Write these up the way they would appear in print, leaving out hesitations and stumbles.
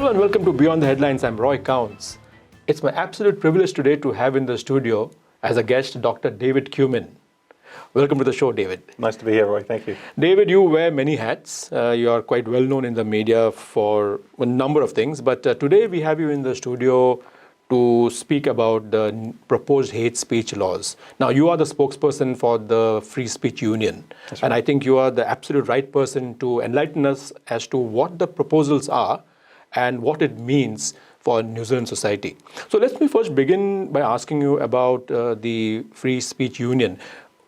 Hello and welcome to Beyond the Headlines. I'm Roy Kaunds. It's my absolute privilege today to have in the studio as a guest Dr. David Cumin. Welcome to the show, David. Nice to be here, Roy. Thank you. David, you wear many hats. You are quite well known in the media for a number of things. But today we have you in the studio to speak about the proposed hate speech laws. Now, you are the spokesperson for the Free Speech Union. That's right. And I think you are the absolute right person to enlighten us as to what the proposals are and what it means for New Zealand society. So let me first begin by asking you about the Free Speech Union.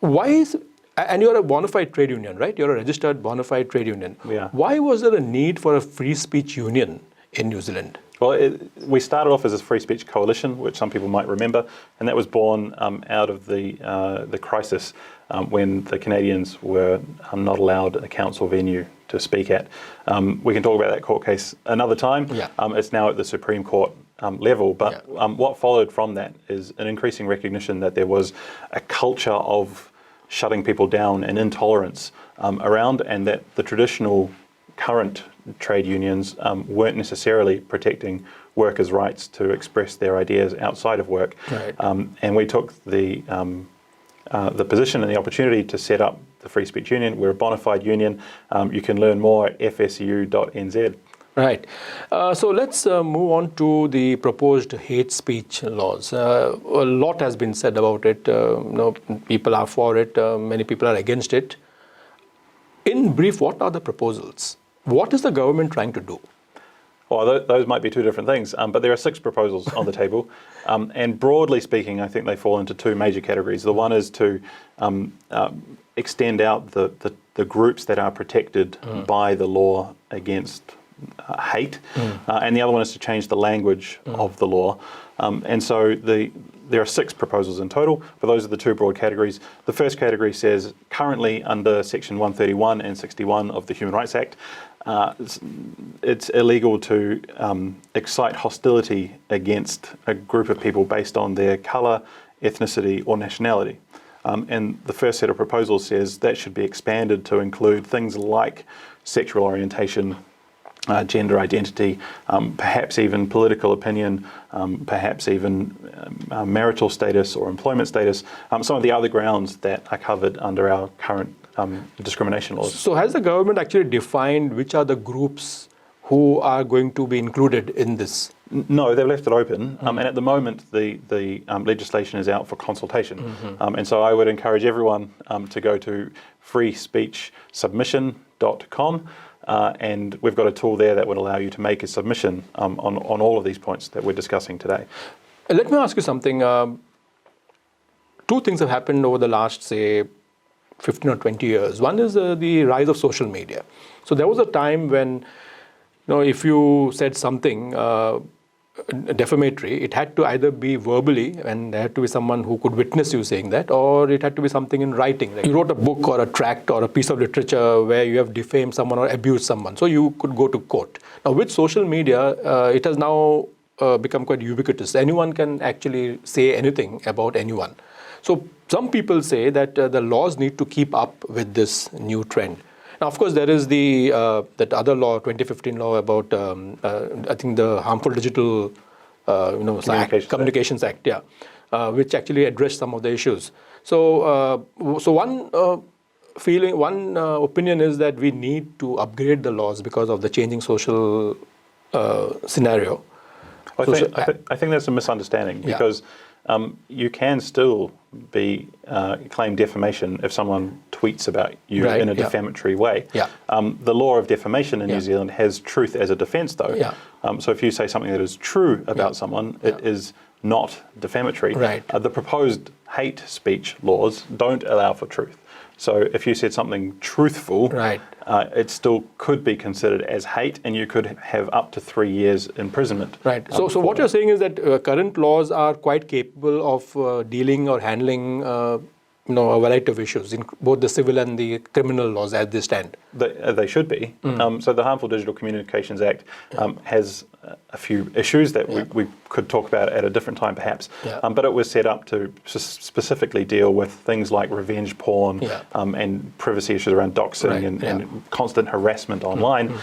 And you're a bona fide trade union, right? You're a registered bona fide trade union. Yeah. Why was there a need for a free speech union in New Zealand? Well, we started off as a free speech coalition, which some people might remember, and that was born out of the crisis when the Canadians were not allowed a council venue to speak at. We can talk about that court case another time. Yeah. It's now at the Supreme Court level, but what followed from that is an increasing recognition that there was a culture of shutting people down and intolerance around, and that the traditional current trade unions weren't necessarily protecting workers' rights to express their ideas outside of work. Right. And we took the position and the opportunity to set up the Free Speech Union. We're a bona fide union. You can learn more at fsu.nz. Right. So let's move on to the proposed hate speech laws. A lot has been said about it. People are for it. Many people are against it. In brief, what are the proposals? What is the government trying to do? Well, those might be two different things, but there are 6 proposals on the table. And broadly speaking, I think they fall into 2 major categories. The one is to extend out the groups that are protected by the law against hate, and the other one is to change the language of the law. And so there are 6 proposals in total, but those are the 2 broad categories. The first category says currently under Section 131 and 61 of the Human Rights Act, it's illegal to excite hostility against a group of people based on their colour, ethnicity or nationality. And the first set of proposals says that should be expanded to include things like sexual orientation, gender identity, perhaps even political opinion, perhaps even marital status or employment status, some of the other grounds that are covered under our current discrimination laws. So has the government actually defined which are the groups who are going to be included in this? No, they've left it open, and at the moment the legislation is out for consultation. And so I would encourage everyone to go to freespeechsubmission.com. And we've got a tool there that would allow you to make a submission on all of these points that we're discussing today. Let me ask you something. 2 things have happened over the last, say, 15 or 20 years. One is the rise of social media. So there was a time when, if you said something defamatory, it had to either be verbally, and there had to be someone who could witness you saying that, or it had to be something in writing. Like you wrote a book or a tract or a piece of literature where you have defamed someone or abused someone, so you could go to court. Now with social media, it has now become quite ubiquitous. Anyone can actually say anything about anyone. So some people say that the laws need to keep up with this new trend. Now, of course, there is that other law, 2015 law about, I think, the Harmful Digital Communications Act, which actually addressed some of the issues. So one opinion is that we need to upgrade the laws because of the changing social scenario. I think that's a misunderstanding because you can still claim defamation if someone tweets about you in a defamatory way. The law of defamation in New Zealand has truth as a defence, though. So if you say something that is true about someone, it is not defamatory. The proposed hate speech laws don't allow for truth. So if you said something truthful, it still could be considered as hate, and you could have up to 3 years imprisonment. So what you're saying is that current laws are quite capable of dealing or handling a variety of issues in both the civil and the criminal laws as they stand. They should be. So the Harmful Digital Communications Act has a few issues that we could talk about at a different time perhaps, but it was set up to specifically deal with things like revenge porn and privacy issues around doxing and constant harassment online.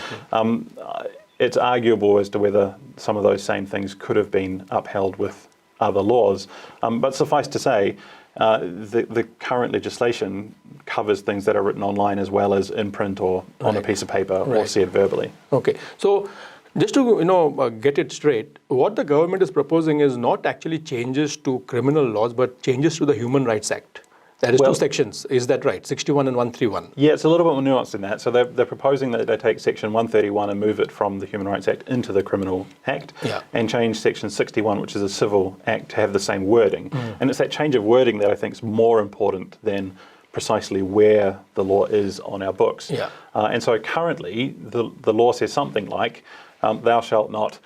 it's arguable as to whether some of those same things could have been upheld with other laws. But suffice to say, the current legislation covers things that are written online as well as in print or on a piece of paper or said verbally. Okay, so just to get it straight, what the government is proposing is not actually changes to criminal laws, but changes to the Human Rights Act. That is two sections. Is that right? 61 and 131. Yeah, it's a little bit more nuanced than that. So they're proposing that they take Section 131 and move it from the Human Rights Act into the Criminal Act, and change Section 61, which is a civil act, to have the same wording. And it's that change of wording that I think is more important than precisely where the law is on our books. And so currently, the law says something like, thou shalt not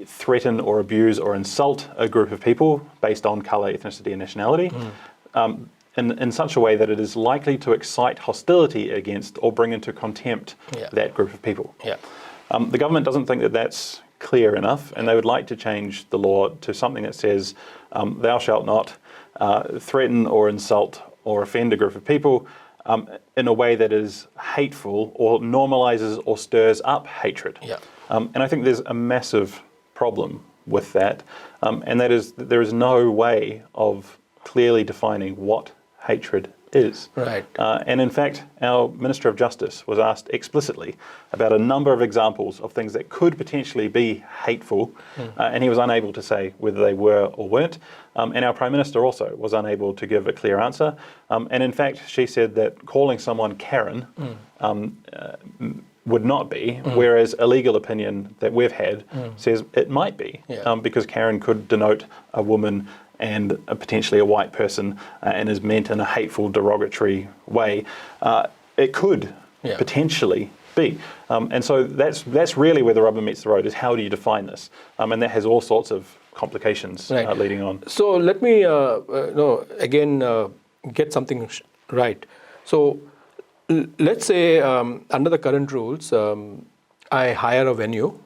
threaten or abuse or insult a group of people based on colour, ethnicity and nationality. In such a way that it is likely to excite hostility against or bring into contempt that group of people. The government doesn't think that that's clear enough, and they would like to change the law to something that says, thou shalt not threaten or insult or offend a group of people in a way that is hateful or normalises or stirs up hatred. And I think there's a massive problem with that, and that is that there is no way of clearly defining what hatred is. And in fact, our Minister of Justice was asked explicitly about a number of examples of things that could potentially be hateful, and he was unable to say whether they were or weren't. And our Prime Minister also was unable to give a clear answer. And in fact, she said that calling someone Karen would not be, whereas a legal opinion that we've had says it might be, because Karen could denote a woman and potentially a white person and is meant in a hateful, derogatory way. It could potentially be. And so that's really where the rubber meets the road, is how do you define this? And that has all sorts of complications leading on. So let me again get something right. So let's say under the current rules, I hire a venue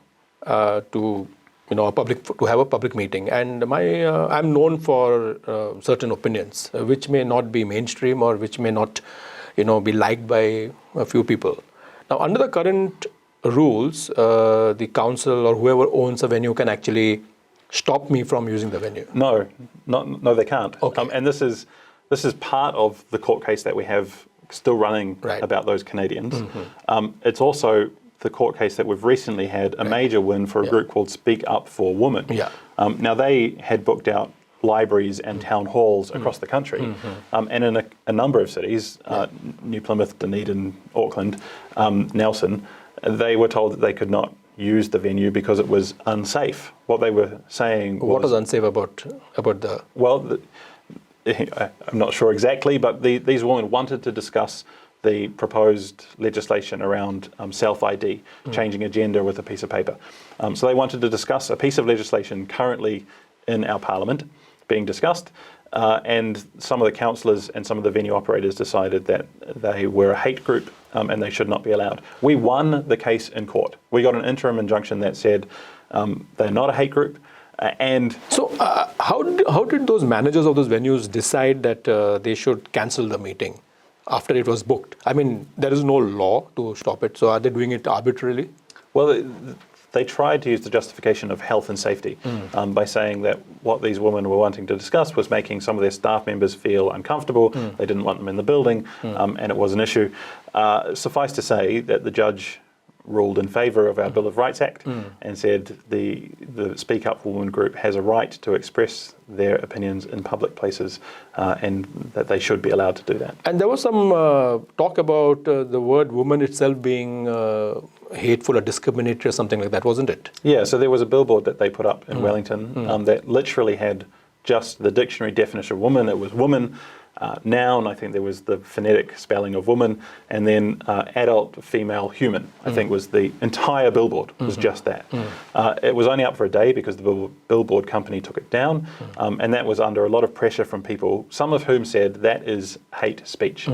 to have a public meeting, and I'm known for certain opinions, which may not be mainstream or which may not, be liked by a few people. Now, under the current rules, the council or whoever owns a venue can actually stop me from using the venue. No, they can't. And this is part of the court case that we have still running about those Canadians. It's also the court case that we've recently had a major win for a group called Speak Up for Women. Now, they had booked out libraries and town halls across the country, and in a number of cities, New Plymouth, Dunedin, Auckland, Nelson, they were told that they could not use the venue because it was unsafe. What they were saying was... What was unsafe about the... Well, I'm not sure exactly, but these women wanted to discuss the proposed legislation around self-ID, changing a gender with a piece of paper. So they wanted to discuss a piece of legislation currently in our parliament being discussed, and some of the councillors and some of the venue operators decided that they were a hate group and they should not be allowed. We won the case in court. We got an interim injunction that said they're not a hate group. And so how did those managers of those venues decide that they should cancel the meeting after it was booked? I mean, there is no law to stop it, so are they doing it arbitrarily? Well, they tried to use the justification of health and safety by saying that what these women were wanting to discuss was making some of their staff members feel uncomfortable. They didn't want them in the building, and it was an issue. Suffice to say that the judge ruled in favour of our Bill of Rights Act and said the Speak Up for Women group has a right to express their opinions in public places and that they should be allowed to do that. And there was some talk about the word woman itself being hateful or discriminatory or something like that, wasn't it? Yeah, so there was a billboard that they put up in Wellington that literally had just the dictionary definition of woman. It was woman, noun, I think there was the phonetic spelling of woman, and then adult female human, I think was the entire billboard, was just that. It was only up for a day because the billboard company took it down, and that was under a lot of pressure from people, some of whom said that is hate speech.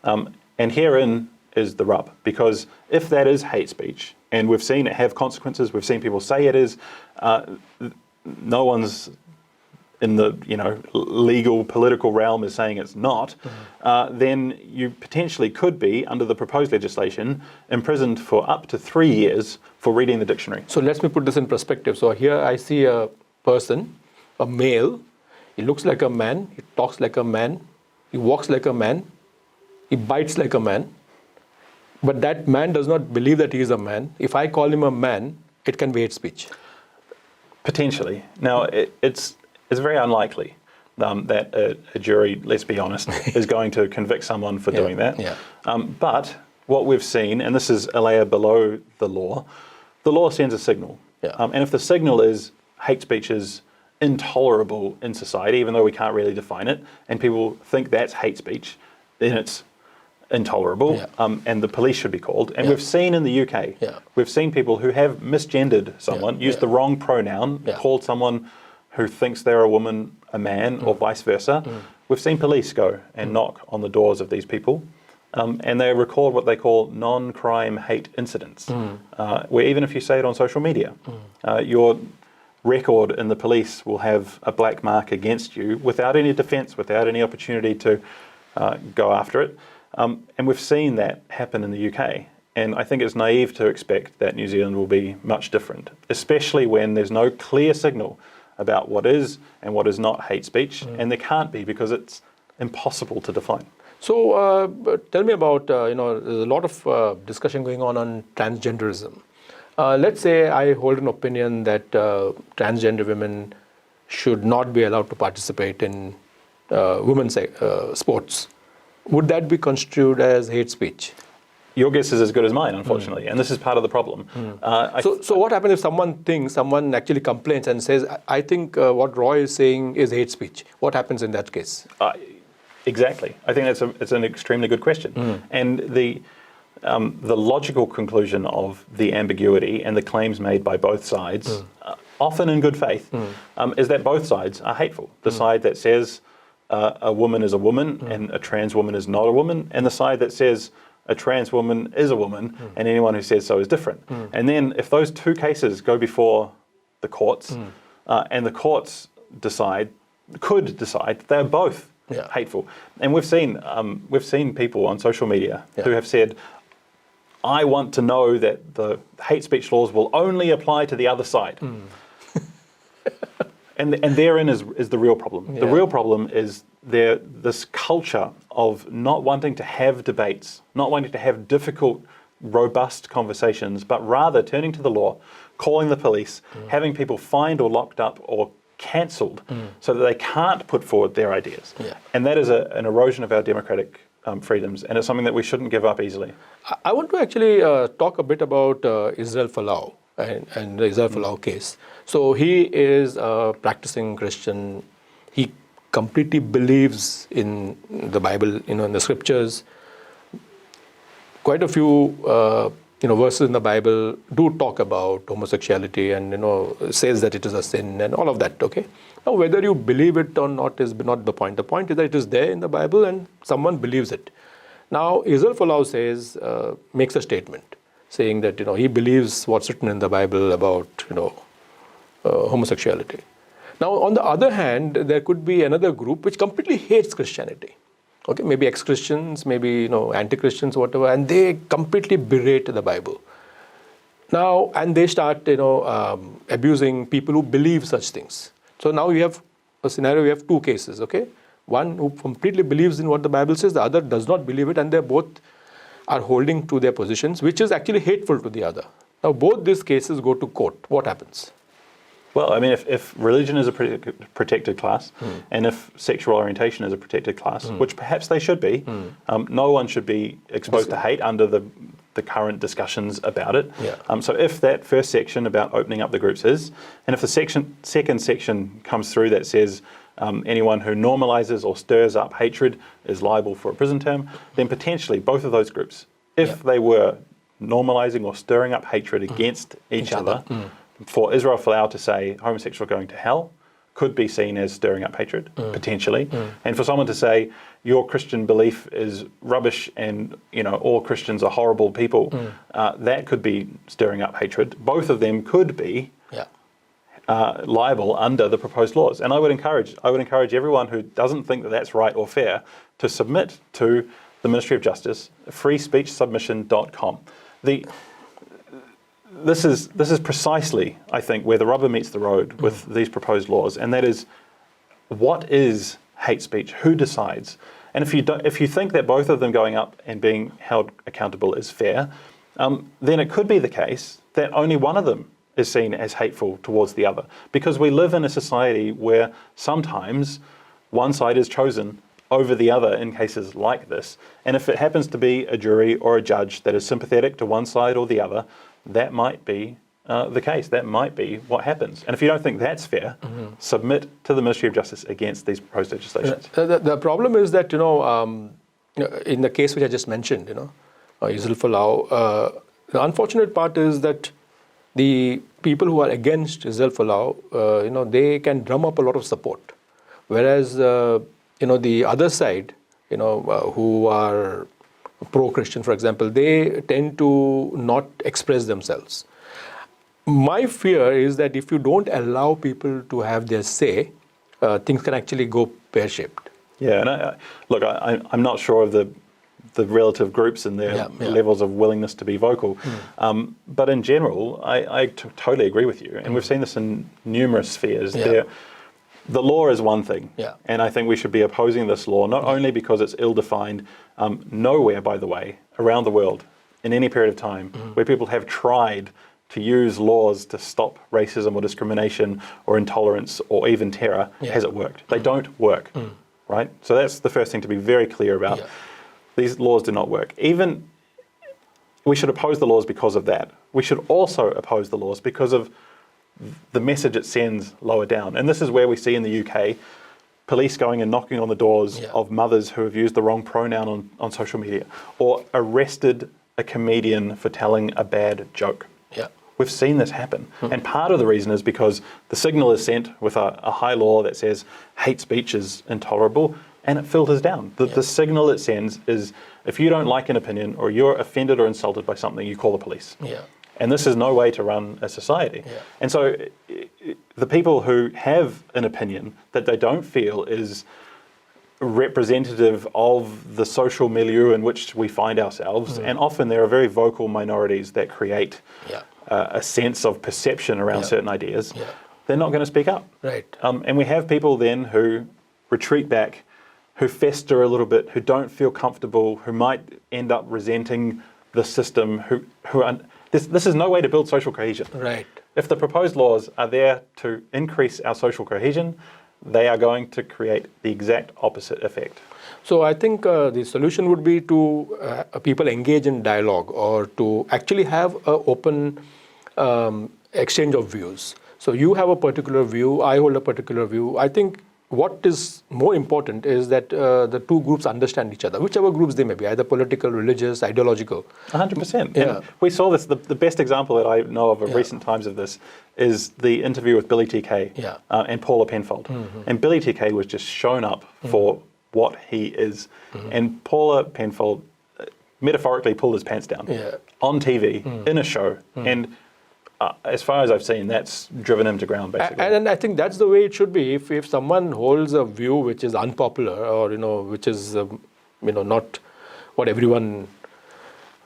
And herein is the rub, because if that is hate speech, and we've seen it have consequences, we've seen people say it is, no one's in the legal political realm is saying it's not, then you potentially could be, under the proposed legislation, imprisoned for up to 3 years for reading the dictionary. So let me put this in perspective. So here I see a person, a male. He looks like a man. He talks like a man. He walks like a man. He bites like a man. But that man does not believe that he is a man. If I call him a man, it can be hate speech. Potentially. Now, it's very unlikely that a jury, let's be honest, is going to convict someone for doing that. Yeah. But what we've seen, and this is a layer below the law sends a signal. Yeah. And if the signal is hate speech is intolerable in society, even though we can't really define it, and people think that's hate speech, then it's intolerable, and the police should be called. And we've seen in the UK, we've seen people who have misgendered someone, used the wrong pronoun, called someone who thinks they're a woman a man, or vice versa. We've seen police go and knock on the doors of these people, and they record what they call non-crime hate incidents, where even if you say it on social media, your record in the police will have a black mark against you without any defence, without any opportunity to go after it. And we've seen that happen in the UK. And I think it's naive to expect that New Zealand will be much different, especially when there's no clear signal about what is and what is not hate speech. And there can't be, because it's impossible to define. So tell me about, there's a lot of discussion going on transgenderism. Let's say I hold an opinion that transgender women should not be allowed to participate in women's sports. Would that be construed as hate speech? Your guess is as good as mine, unfortunately, and this is part of the problem. So what happens if someone actually complains and says, I think what Roy is saying is hate speech? What happens in that case? Exactly. I think it's an extremely good question. And the logical conclusion of the ambiguity and the claims made by both sides, often in good faith, is that both sides are hateful. The side that says a woman is a woman and a trans woman is not a woman, and the side that says a trans woman is a woman and anyone who says so is different. And then if those two cases go before the courts, and the courts could decide they're both hateful. And we've seen people on social media who have said, I want to know that the hate speech laws will only apply to the other side. And therein is the real problem. The real problem is this culture of not wanting to have debates, not wanting to have difficult, robust conversations, but rather turning to the law, calling the police, having people fined or locked up or cancelled so that they can't put forward their ideas. And that is an erosion of our democratic freedoms, and it's something that we shouldn't give up easily. I want to actually talk a bit about Israel Folau and the Israel Folau case. So he is a practicing Christian. He completely believes in the Bible, in the scriptures. Quite a few verses in the Bible do talk about homosexuality and says that it is a sin and all of that. Okay. Now whether you believe it or not is not the point. The point is that it is there in the Bible and someone believes it. Now Israel Folau says makes a statement saying that he believes what's written in the Bible about homosexuality. Now on the other hand, there could be another group which completely hates Christianity. Okay, maybe ex-Christians, maybe anti-Christians, whatever, and they completely berate the Bible. Now, and they start abusing people who believe such things. So now you have a scenario, you have two cases, okay? One who completely believes in what the Bible says, the other does not believe it, and they both are holding to their positions, which is actually hateful to the other. Now both these cases go to court. What happens? Well, I mean, if religion is a protected class, and if sexual orientation is a protected class, which perhaps they should be, no one should be exposed to hate under the current discussions about it. So if that first section about opening up the groups is, and if the second section comes through that says anyone who normalizes or stirs up hatred is liable for a prison term, then potentially both of those groups, if they were normalizing or stirring up hatred against each other, for Israel Folau to say homosexual going to hell could be seen as stirring up hatred, potentially. And for someone to say your Christian belief is rubbish and all Christians are horrible people, that could be stirring up hatred. Both of them could be liable under the proposed laws. And I would encourage everyone who doesn't think that that's right or fair to submit to the Ministry of Justice, freespeechsubmission.com. This is precisely, I think, where the rubber meets the road with these proposed laws, and that is, what is hate speech? Who decides? And if you think that both of them going up and being held accountable is fair, then it could be the case that only one of them is seen as hateful towards the other, because we live in a society where sometimes one side is chosen over the other in cases like this. And if it happens to be a jury or a judge that is sympathetic to one side or the other, that might be the case. That might be what happens. And if you don't think that's fair, submit to the Ministry of Justice against these proposed legislations. The problem is that, in the case which I just mentioned, Yusuf Folau, the unfortunate part is that the people who are against Yusuf Folau, they can drum up a lot of support. Whereas, the other side, who are pro-Christian, for example, they tend to not express themselves. My fear is that if you don't allow people to have their say, things can actually go pear-shaped. Yeah, and I'm not sure of the relative groups and their levels of willingness to be vocal. But in general, I totally agree with you. And we've seen this in numerous spheres. The law is one thing. And I think we should be opposing this law, not only because it's ill-defined, nowhere, by the way, around the world, in any period of time, where people have tried to use laws to stop racism or discrimination or intolerance or even terror, has it worked? They don't work, right? So that's the first thing to be very clear about. These laws do not work. We should oppose the laws because of that. We should also oppose the laws because of the message it sends lower down. And this is where we see in the UK, police going and knocking on the doors of mothers who have used the wrong pronoun on social media, or arrested a comedian for telling a bad joke. We've seen this happen. And part of the reason is because the signal is sent with a high law that says hate speech is intolerable, and it filters down. The signal it sends is, if you don't like an opinion or you're offended or insulted by something, you call the police. And this is no way to run a society. And so the people who have an opinion that they don't feel is representative of the social milieu in which we find ourselves, and often there are very vocal minorities that create a sense of perception around certain ideas, they're not going to speak up. And we have people then who retreat back, who fester a little bit, who don't feel comfortable, who might end up resenting the system, this is no way to build social cohesion. If the proposed laws are there to increase our social cohesion, they are going to create the exact opposite effect. So I think the solution would be to people engage in dialogue, or to actually have an open exchange of views. So you have a particular view, I hold a particular view. I think what is more important is that the two groups understand each other, whichever groups they may be, either political, religious, ideological. 100%. And we saw this, the best example that I know of recent times of this is the interview with Billy TK and Paula Penfold. And Billy TK was just shown up for what he is. And Paula Penfold metaphorically pulled his pants down on TV, in a show. And as far as I've seen, that's driven him to ground, basically. And I think that's the way it should be. If someone holds a view which is unpopular, or which is not what everyone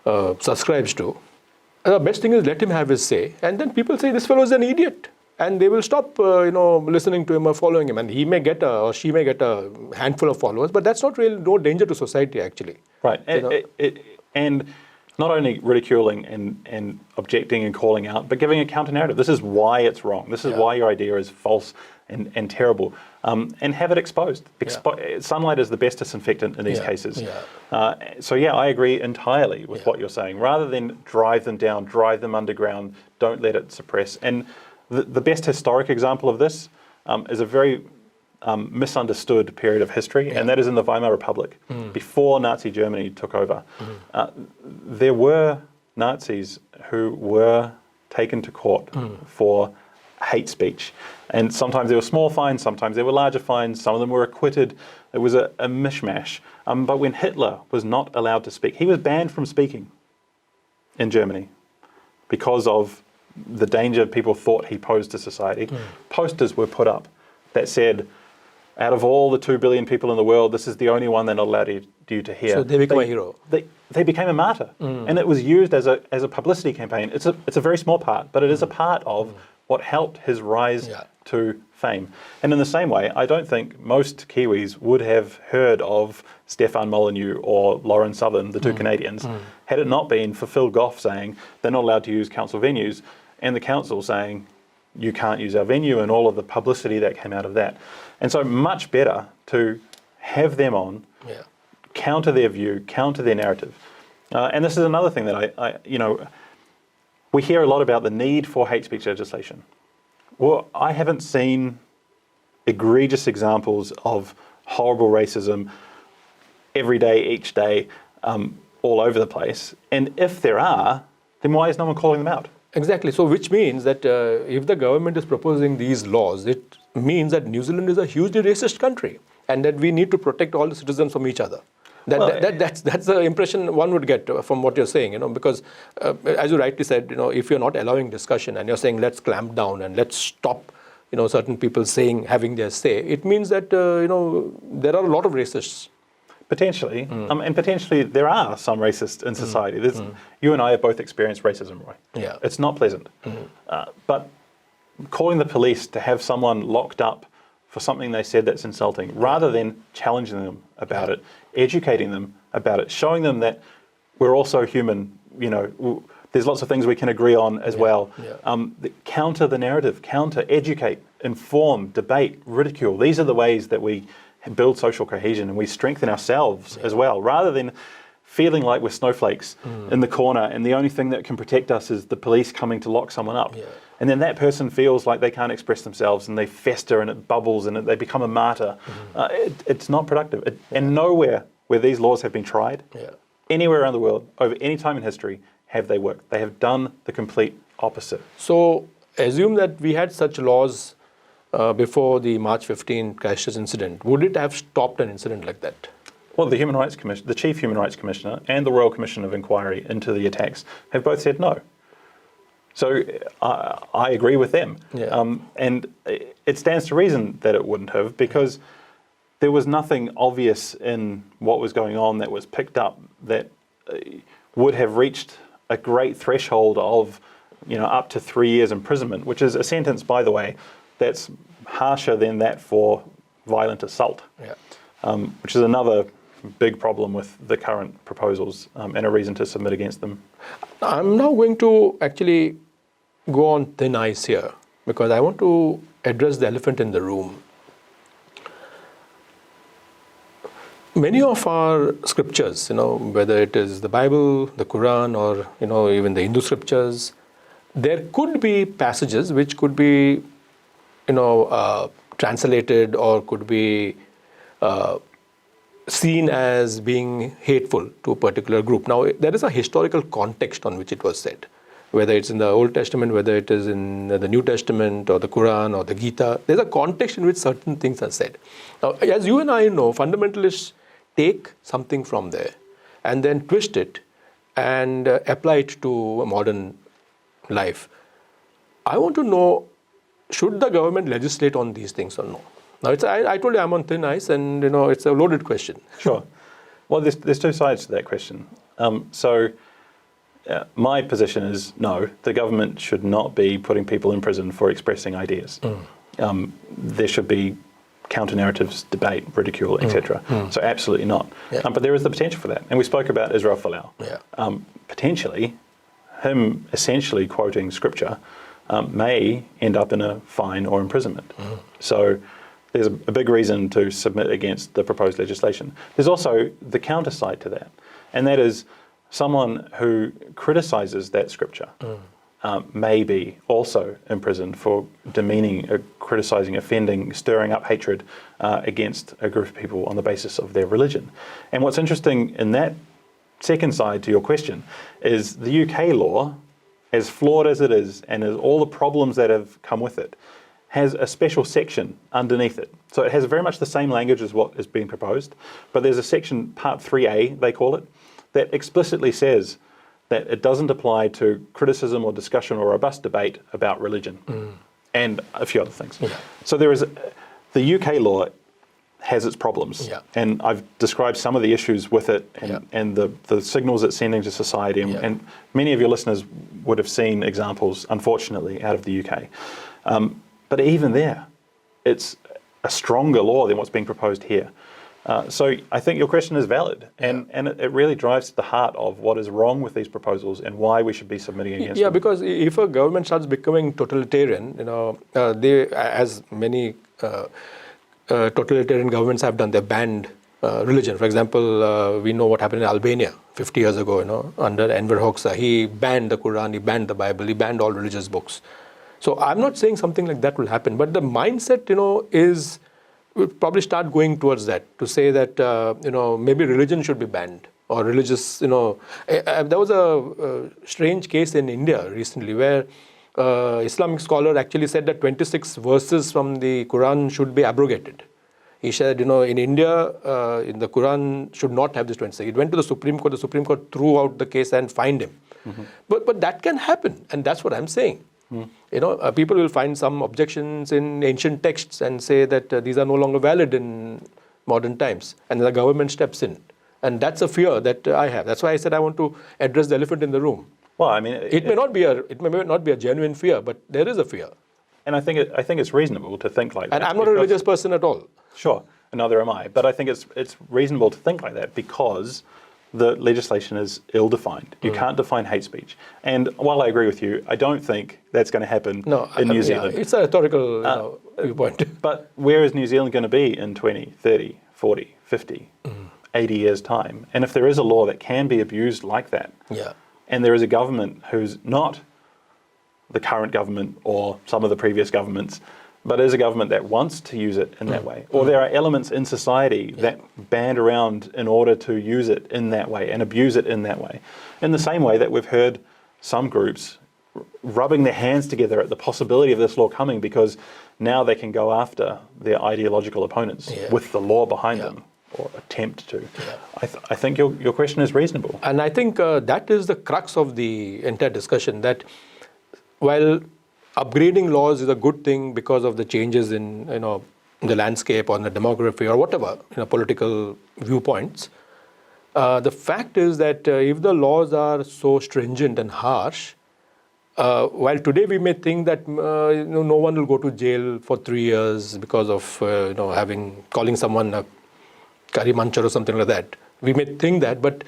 subscribes to, the best thing is let him have his say, and then people say this fellow is an idiot, and they will stop listening to him or following him, and he may get or she may get a handful of followers, but that's not really no danger to society, actually. Right. And not only ridiculing and objecting and calling out, but giving a counter-narrative. This is why it's wrong. This is why your idea is false and terrible. And have it exposed. Sunlight is the best disinfectant in these cases. So I agree entirely with what you're saying. Rather than drive them down, drive them underground, don't let it suppress. And the best historic example of this is a very misunderstood period of history, and that is in the Weimar Republic, before Nazi Germany took over. There were Nazis who were taken to court for hate speech. And sometimes there were small fines, sometimes there were larger fines, some of them were acquitted. It was a mishmash. But when Hitler was not allowed to speak, he was banned from speaking in Germany because of the danger people thought he posed to society, posters were put up that said, out of all the 2 billion people in the world, this is the only one they're not allowed you to hear. So they became a hero. They became a martyr, and it was used as a publicity campaign. It's a very small part, but it is a part of what helped his rise to fame. And in the same way, I don't think most Kiwis would have heard of Stefan Molyneux or Lauren Southern, the two Canadians, had it not been for Phil Goff saying they're not allowed to use council venues, and the council saying you can't use our venue, and all of the publicity that came out of that. And so much better to have them on, counter their view, counter their narrative. And this is another thing that we hear a lot about the need for hate speech legislation. Well, I haven't seen egregious examples of horrible racism every day, each day, all over the place. And if there are, then why is no one calling them out? Exactly. So which means that if the government is proposing these laws, it means that New Zealand is a hugely racist country and that we need to protect all the citizens from each other. That's the impression one would get from what you're saying, because as you rightly said, if you're not allowing discussion and you're saying let's clamp down and let's stop, certain people having their say, it means that, there are a lot of racists. Potentially, and potentially there are some racists in society. You and I have both experienced racism, Roy. Yeah. It's not pleasant. But calling the police to have someone locked up for something they said that's insulting, rather than challenging them about it, educating them about it, showing them that we're also human, there's lots of things we can agree on as well. Counter the narrative, educate, inform, debate, ridicule. These are the ways that we build social cohesion and we strengthen ourselves as well, rather than feeling like we're snowflakes in the corner and the only thing that can protect us is the police coming to lock someone up. And then that person feels like they can't express themselves and they fester and it bubbles and they become a martyr. It's not productive. And nowhere where these laws have been tried, anywhere around the world, over any time in history, have they worked. They have done the complete opposite. So assume that we had such laws before the March 15 Christchurch incident. Would it have stopped an incident like that? Well, the Human Rights Commission, the Chief Human Rights Commissioner and the Royal Commission of Inquiry into the attacks have both said no. So I agree with them. And it stands to reason that it wouldn't have, because there was nothing obvious in what was going on that was picked up that would have reached a great threshold of up to 3 years imprisonment, which is a sentence, by the way, that's harsher than that for violent assault, which is another big problem with the current proposals and a reason to submit against them. I'm now going to actually go on thin ice here because I want to address the elephant in the room. Many of our scriptures, whether it is the Bible, the Quran, or even the Hindu scriptures, there could be passages which could be translated or could be seen as being hateful to a particular group. Now, there is a historical context on which it was said, whether it's in the Old Testament, whether it is in the New Testament or the Quran or the Gita. There's a context in which certain things are said. Now, as you and I know, fundamentalists take something from there and then twist it and apply it to a modern life. I want to know, should the government legislate on these things or no? Now, I told you I'm on thin ice, and it's a loaded question. Sure. Well, there's two sides to that question. My position is no, the government should not be putting people in prison for expressing ideas. There should be counter-narratives, debate, ridicule, etc. So absolutely not. But there is the potential for that. And we spoke about Israel Folau. Potentially, him essentially quoting scripture may end up in a fine or imprisonment. So there's a big reason to submit against the proposed legislation. There's also the counter side to that, and that is someone who criticises that scripture may be also imprisoned for demeaning, criticising, offending, stirring up hatred against a group of people on the basis of their religion. And what's interesting in that second side to your question is the UK law, as flawed as it is and as all the problems that have come with it, has a special section underneath it. So it has very much the same language as what is being proposed, but there's a section, Part 3A, they call it, that explicitly says that it doesn't apply to criticism or discussion or robust debate about religion and a few other things. Yeah. So there is the UK law has its problems, Yeah. and I've described some of the issues with it and, Yeah. and the signals it's sending to society, and many of your listeners would have seen examples, unfortunately, out of the UK. But even there, it's a stronger law than what's being proposed here. So I think your question is valid, and it really drives to the heart of what is wrong with these proposals and why we should be submitting against them. Yeah, because if a government starts becoming totalitarian, they, as many totalitarian governments have done, they banned religion. For example, we know what happened in Albania 50 years ago, under Enver Hoxha. He banned the Quran, he banned the Bible, he banned all religious books. So I'm not saying something like that will happen, but the mindset, is we'll probably start going towards that, to say that, maybe religion should be banned, or religious, there was a strange case in India recently where Islamic scholar actually said that 26 verses from the Quran should be abrogated. He said, in India, in the Quran should not have this 26. It went to the Supreme Court threw out the case and fined him. But that can happen, and that's what I'm saying. People will find some objections in ancient texts and say that these are no longer valid in modern times, and the government steps in. And that's a fear that I have. That's why I said I want to address the elephant in the room. Well, I mean, it may not be a genuine fear, but there is a fear. And I think it's reasonable to think like that. And I'm not a religious person at all. Sure, and neither am I. But I think it's reasonable to think like that because the legislation is ill-defined. You can't define hate speech. And while I agree with you, I don't think that's going to happen in New Zealand. It's a rhetorical viewpoint. But where is New Zealand going to be in 20, 30, 40, 50, 80 years' time? And if there is a law that can be abused like that, and there is a government who's not the current government or some of the previous governments, but is a government that wants to use it in that way, or there are elements in society that band around in order to use it in that way and abuse it in that way. In the same way that we've heard some groups rubbing their hands together at the possibility of this law coming because now they can go after their ideological opponents with the law behind them, or attempt to. I think your question is reasonable. And I think that is the crux of the entire discussion, that while upgrading laws is a good thing because of the changes in the landscape or in the demography or whatever, political viewpoints. The fact is that if the laws are so stringent and harsh, while today we may think that no one will go to jail for 3 years because of calling someone a curry muncher or something like that, we may think that, but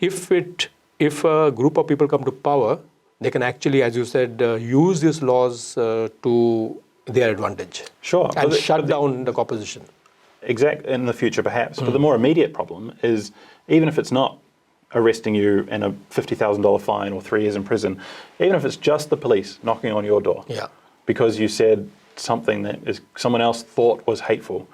if a group of people come to power, they can actually, as you said, use these laws to their advantage. Sure. And shut down the opposition. Exactly, in the future perhaps. But the more immediate problem is, even if it's not arresting you and a $50,000 fine or 3 years in prison, even if it's just the police knocking on your door because you said something that someone else thought was hateful,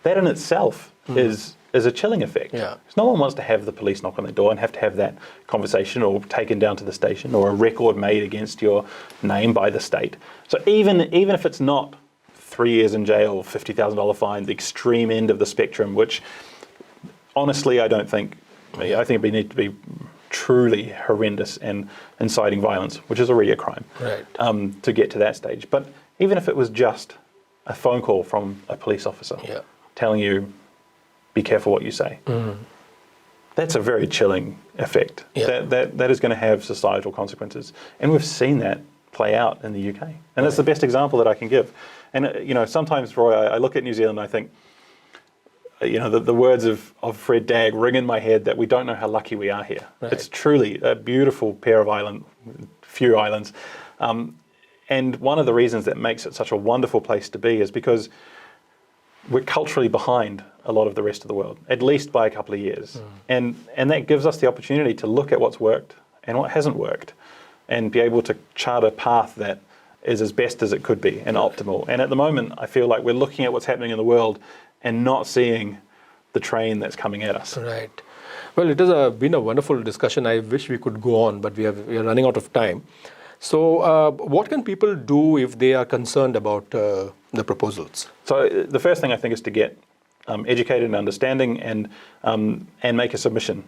that in itself is a chilling effect. Because no one wants to have the police knock on their door and have to have that conversation or taken down to the station or a record made against your name by the state. So even if it's not 3 years in jail, $50,000 fine, the extreme end of the spectrum, which honestly I think it need to be truly horrendous and inciting violence, which is already a crime, to get to that stage. But even if it was just a phone call from a police officer telling you, be careful what you say. That's a very chilling effect. That is going to have societal consequences. And we've seen that play out in the UK. And that's the best example that I can give. And, sometimes, Roy, I look at New Zealand and I think, the words of Fred Dagg ring in my head that we don't know how lucky we are here. It's truly a beautiful pair of few islands. And one of the reasons that makes it such a wonderful place to be is because we're culturally behind a lot of the rest of the world, at least by a couple of years. And that gives us the opportunity to look at what's worked and what hasn't worked and be able to chart a path that is as best as it could be and optimal. And at the moment, I feel like we're looking at what's happening in the world and not seeing the train that's coming at us. Right. Well, it has been a wonderful discussion. I wish we could go on, but we are running out of time. So what can people do if they are concerned about the proposals? So the first thing I think is to get educated and understanding and make a submission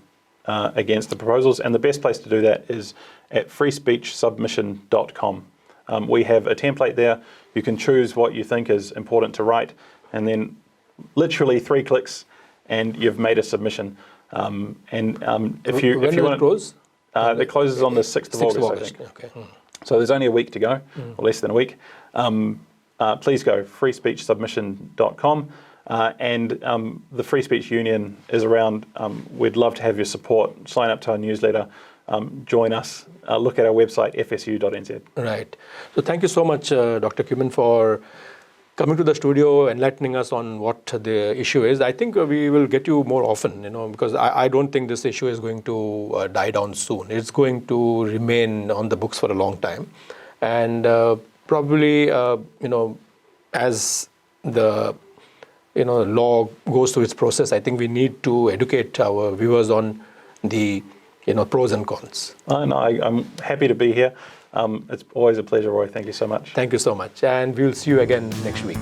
against the proposals. And the best place to do that is at freespeechsubmission.com. We have a template there. You can choose what you think is important to write, and then literally 3 clicks, and you've made a submission. If you want it close? It closes on the 6th of August, I think. Okay. So there's only a week to go, or less than a week. Please go freespeechsubmission.com. The Free Speech Union is around. We'd love to have your support. Sign up to our newsletter. Join us. Look at our website, fsu.nz. Right. So thank you so much, Dr. Cumin, for coming to the studio, enlightening us on what the issue is. I think we will get you more often, because I don't think this issue is going to die down soon. It's going to remain on the books for a long time. And probably, as the law goes through its process, I think we need to educate our viewers on the pros and cons. I'm happy to be here. It's always a pleasure, Roy. Thank you so much. Thank you so much. And we'll see you again next week.